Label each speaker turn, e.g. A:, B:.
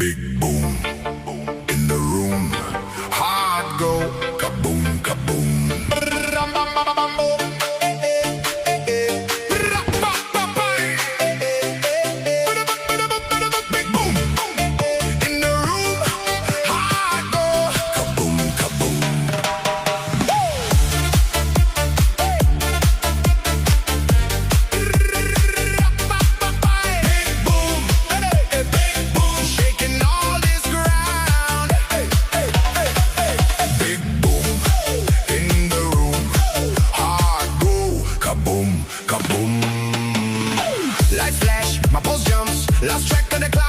A: Big boom in the room. Heart go kaboom, kaboom. Big boom in the room. Heart go kaboom, kaboom. Big boom, shaking all this ground. Big boom in the room. Heart go kaboom, kaboom. Light flash, my pulse jumps. Lost track of the clock.